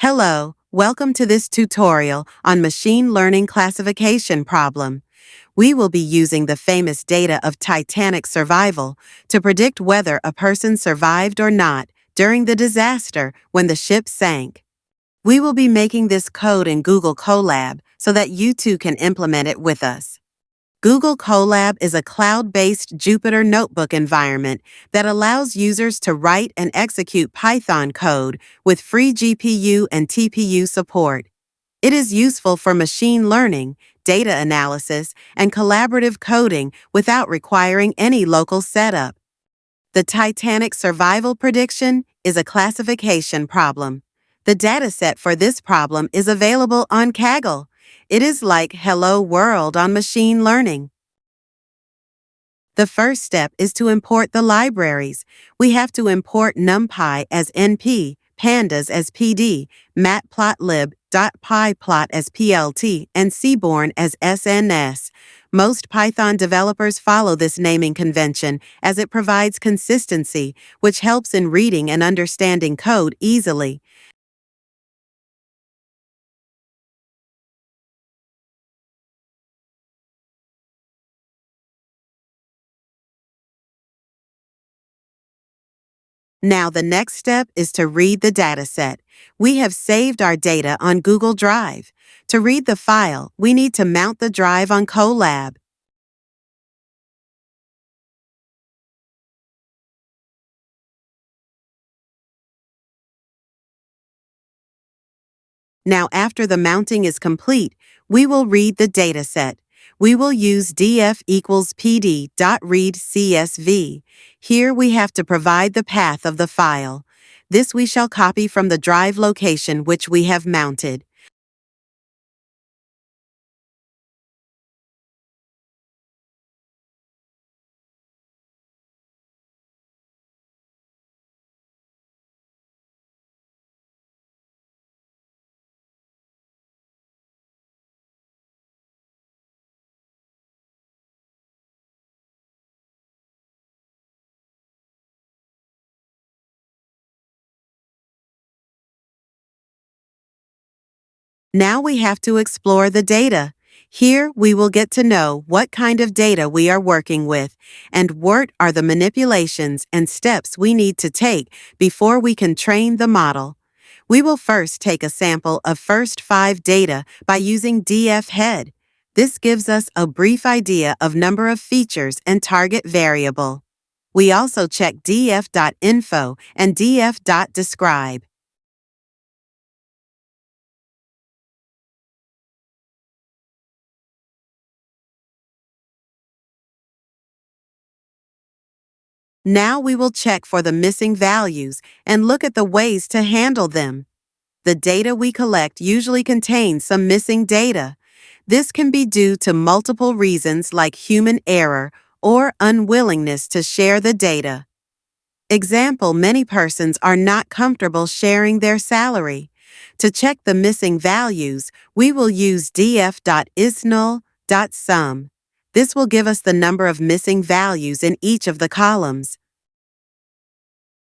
Hello, welcome to this tutorial on machine learning classification problem. We will be using the famous data of Titanic survival to predict whether a person survived or not during the disaster when the ship sank. We will be making this code in Google Colab so that you too can implement it with us. Google Colab is a cloud-based Jupyter Notebook environment that allows users to write and execute Python code with free GPU and TPU support. It is useful for machine learning, data analysis, and collaborative coding without requiring any local setup. The Titanic survival prediction is a classification problem. The dataset for this problem is available on Kaggle. It is like Hello World on machine learning. The first step is to import the libraries. We have to import NumPy as NP, Pandas as PD, Matplotlib.pyplot as PLT, and Seaborn as SNS. Most Python developers follow this naming convention as it provides consistency, which helps in reading and understanding code easily. Now the next step is to read the dataset. We have saved our data on Google Drive. To read the file, we need to mount the drive on Colab. Now after the mounting is complete, we will read the dataset. We will use df equals pd.read_csv. Here we have to provide the path of the file. This we shall copy from the drive location which we have mounted. Now we have to explore the data. Here we will get to know what kind of data we are working with and what are the manipulations and steps we need to take before we can train the model. We will first take a sample of first 5 data by using df_head. This gives us a brief idea of number of features and target variable. We also check df.info and df.describe. Now we will check for the missing values and look at the ways to handle them. The data we collect usually contains some missing data. This can be due to multiple reasons like human error or unwillingness to share the data. Example, many persons are not comfortable sharing their salary. To check the missing values, we will use df.isNull.sum. This will give us the number of missing values in each of the columns.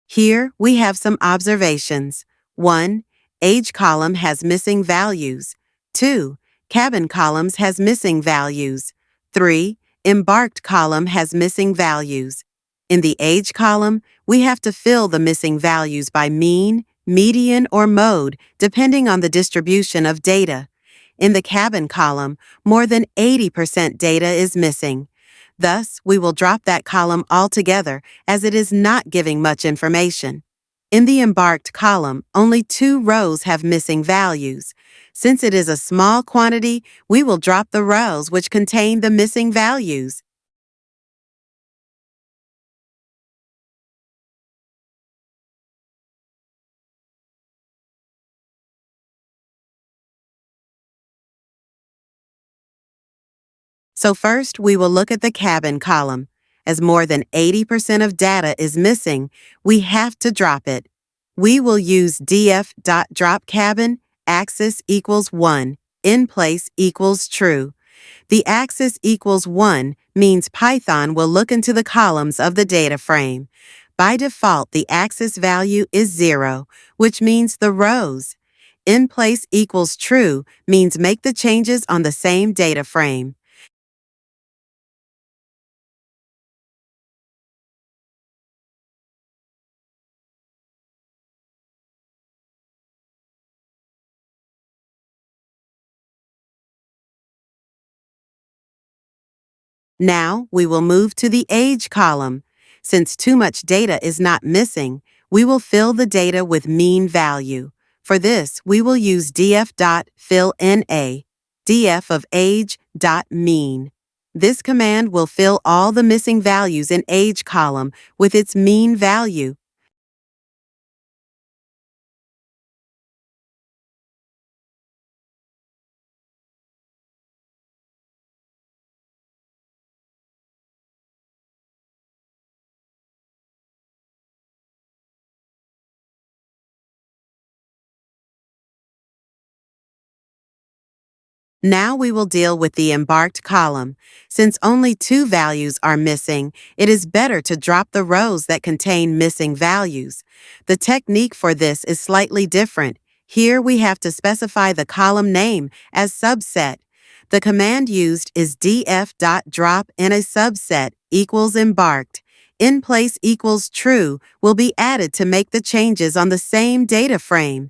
Here we have some observations. 1. Age column has missing values. 2. Cabin columns has missing values. 3. Embarked column has missing values. In the age column, we have to fill the missing values by mean, median, or mode, depending on the distribution of data. In the cabin column, more than 80% data is missing. Thus, we will drop that column altogether as it is not giving much information. In the embarked column, only 2 rows have missing values. Since it is a small quantity, we will drop the rows which contain the missing values. So first, we will look at the cabin column. As more than 80% of data is missing, we have to drop it. We will use df.dropCabin, axis equals 1, in place equals true. The axis equals 1 means Python will look into the columns of the data frame. By default, the axis value is 0, which means the rows. In place equals true means make the changes on the same data frame. Now we will move to the age column. Since too much data is not missing, we will fill the data with mean value. For this, we will use df.fillNA, df of age.mean. This command will fill all the missing values in age column with its mean value. Now we will deal with the embarked column. Since only two values are missing, it is better to drop the rows that contain missing values. The technique for this is slightly different. Here we have to specify the column name as subset. The command used is df.drop in a subset equals embarked. In place equals true will be added to make the changes on the same data frame.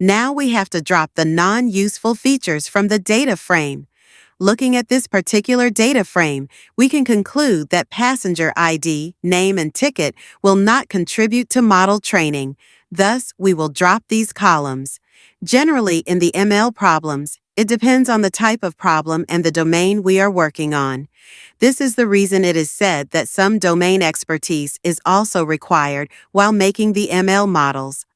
Now we have to drop the non-useful features from the data frame. Looking at this particular data frame, we can conclude that passenger ID, name, and ticket will not contribute to model training. Thus, we will drop these columns. Generally, in the ML problems, it depends on the type of problem and the domain we are working on. This is the reason it is said that some domain expertise is also required while making the ML models.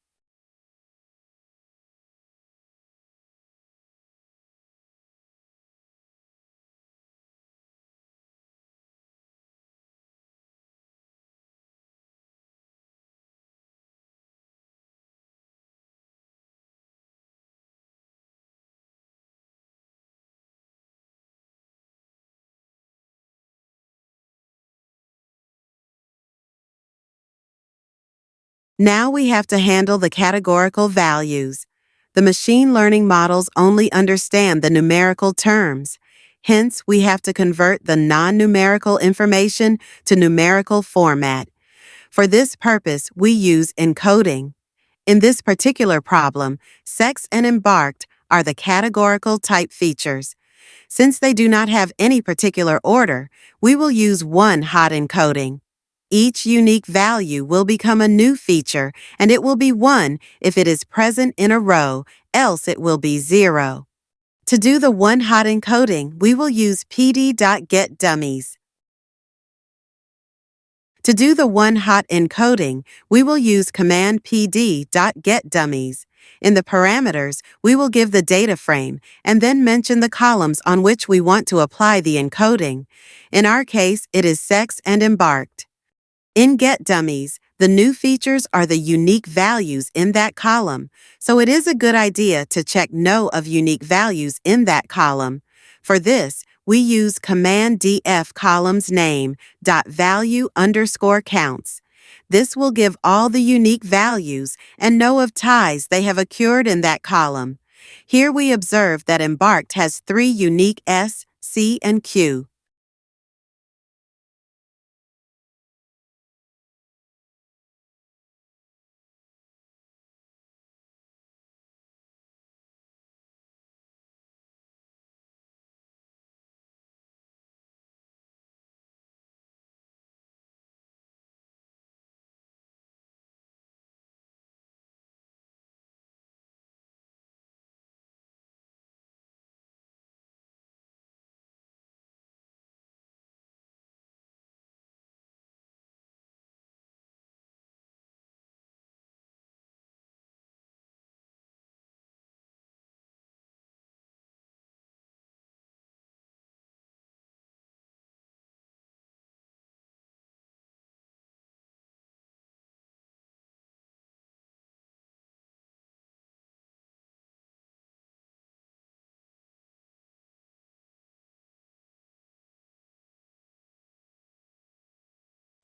Now we have to handle the categorical values. The machine learning models only understand the numerical terms. Hence, we have to convert the non-numerical information to numerical format. For this purpose, we use encoding. In this particular problem, sex and embarked are the categorical type features. Since they do not have any particular order, we will use one-hot encoding. Each unique value will become a new feature, and it will be 1 if it is present in a row, else it will be 0. To do the one-hot encoding, we will use pd.getDummies. To do the one-hot encoding, we will use command pd.getDummies. In the parameters, we will give the data frame and then mention the columns on which we want to apply the encoding. In our case, it is sex and embarked. In getDummies, the new features are the unique values in that column, so it is a good idea to check no of unique values in that column. For this, we use command df columns name dot value underscore counts. This will give all the unique values and know of ties they have occurred in that column. Here we observe that embarked has 3 unique S, C, and Q.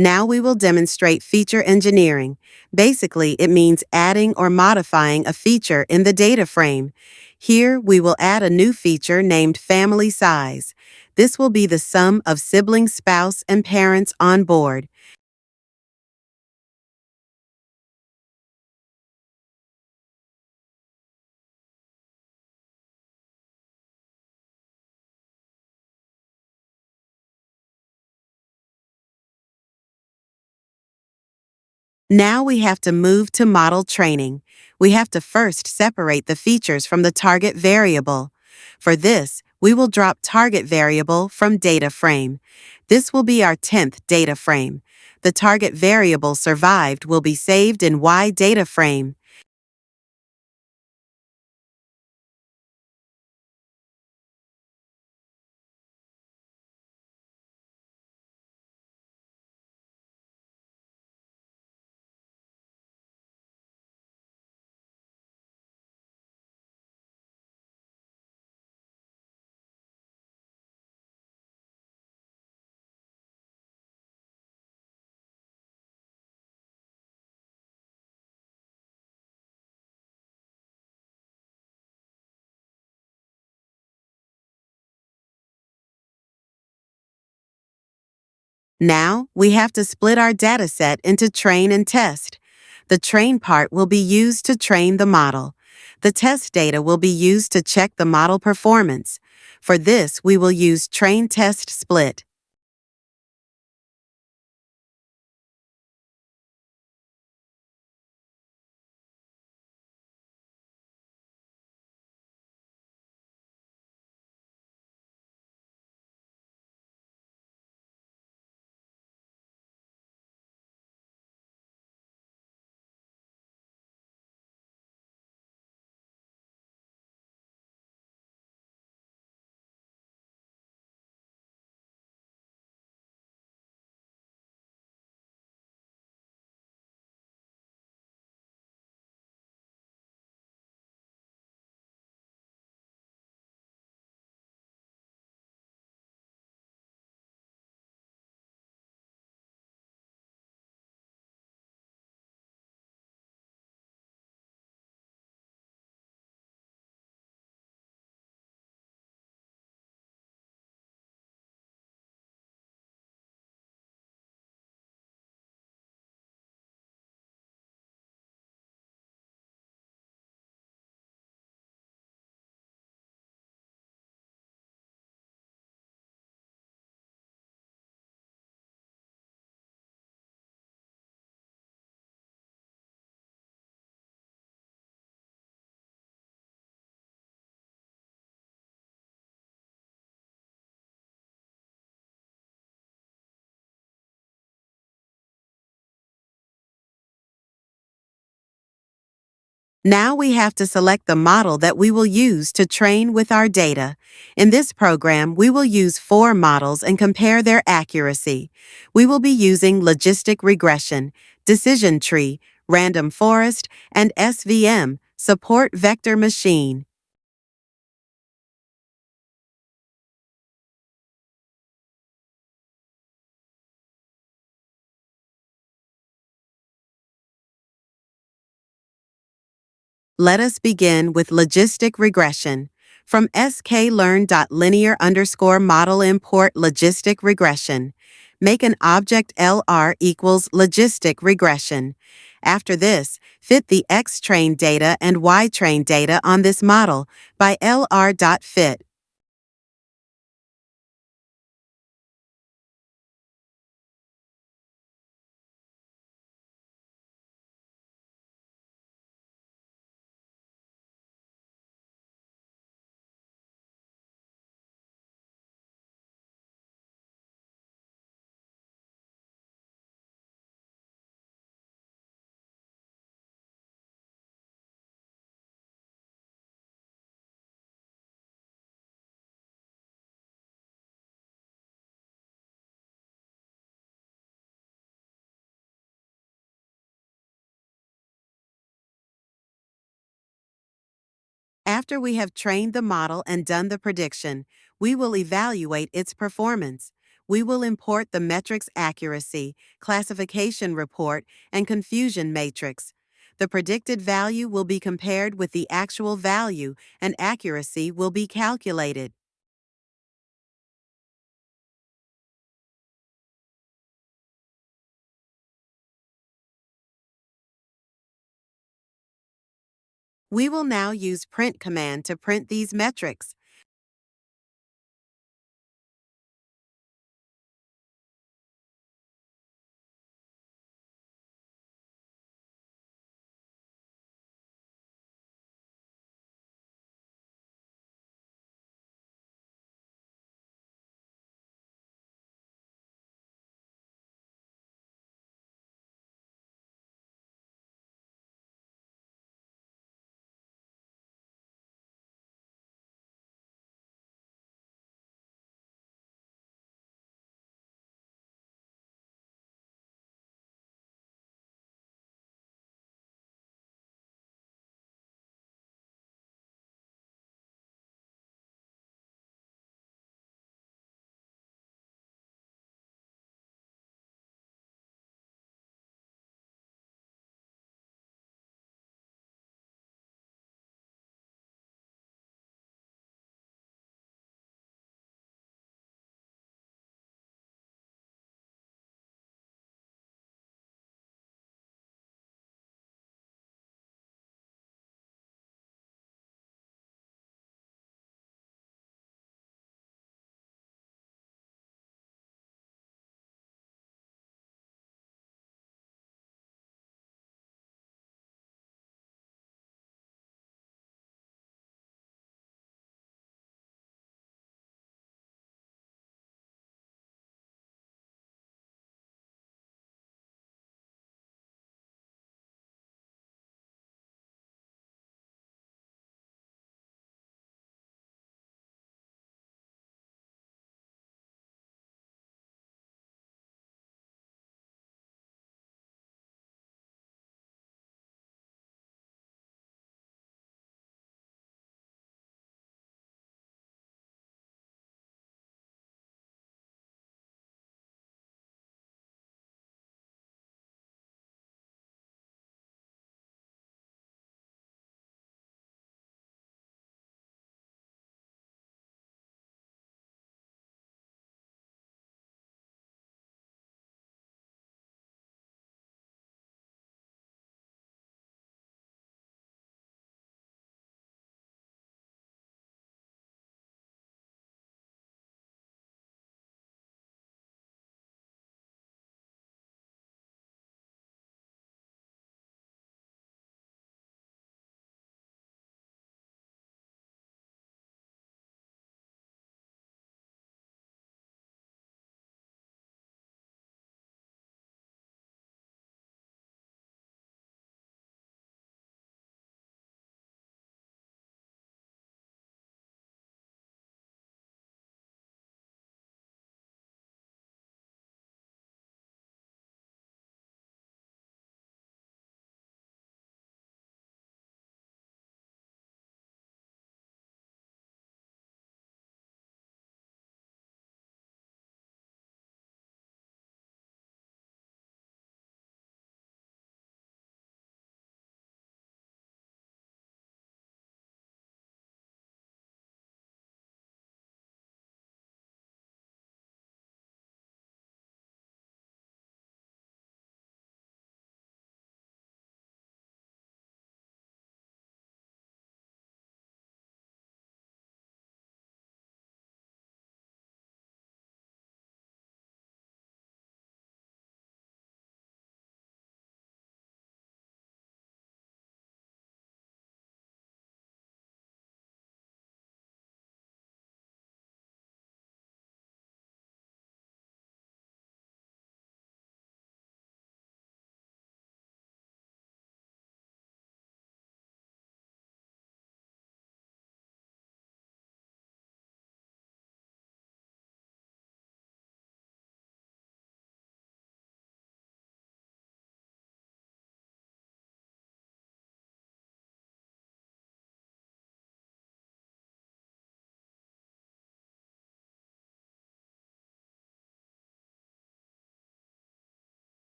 Now we will demonstrate feature engineering. Basically, it means adding or modifying a feature in the data frame. Here, we will add a new feature named family size. This will be the sum of sibling, spouse, and parents on board. Now we have to move to model training. We have to first separate the features from the target variable. For this, we will drop target variable from data frame. This will be our 10th data frame. The target variable survived will be saved in Y data frame. Now, we have to split our dataset into train and test. The train part will be used to train the model. The test data will be used to check the model performance. For this, we will use train test split. Now we have to select the model that we will use to train with our data. In this program, we will use 4 models and compare their accuracy. We will be using logistic regression, decision tree, random forest, and SVM, support vector machine. Let us begin with logistic regression. From sklearn.linear_model import logistic regression. Make an object LR equals logistic regression. After this, fit the X-train data and Y-train data on this model by lr.fit. After we have trained the model and done the prediction, we will evaluate its performance. We will import the metrics accuracy, classification report, and confusion matrix. The predicted value will be compared with the actual value, and accuracy will be calculated. We will now use print command to print these metrics.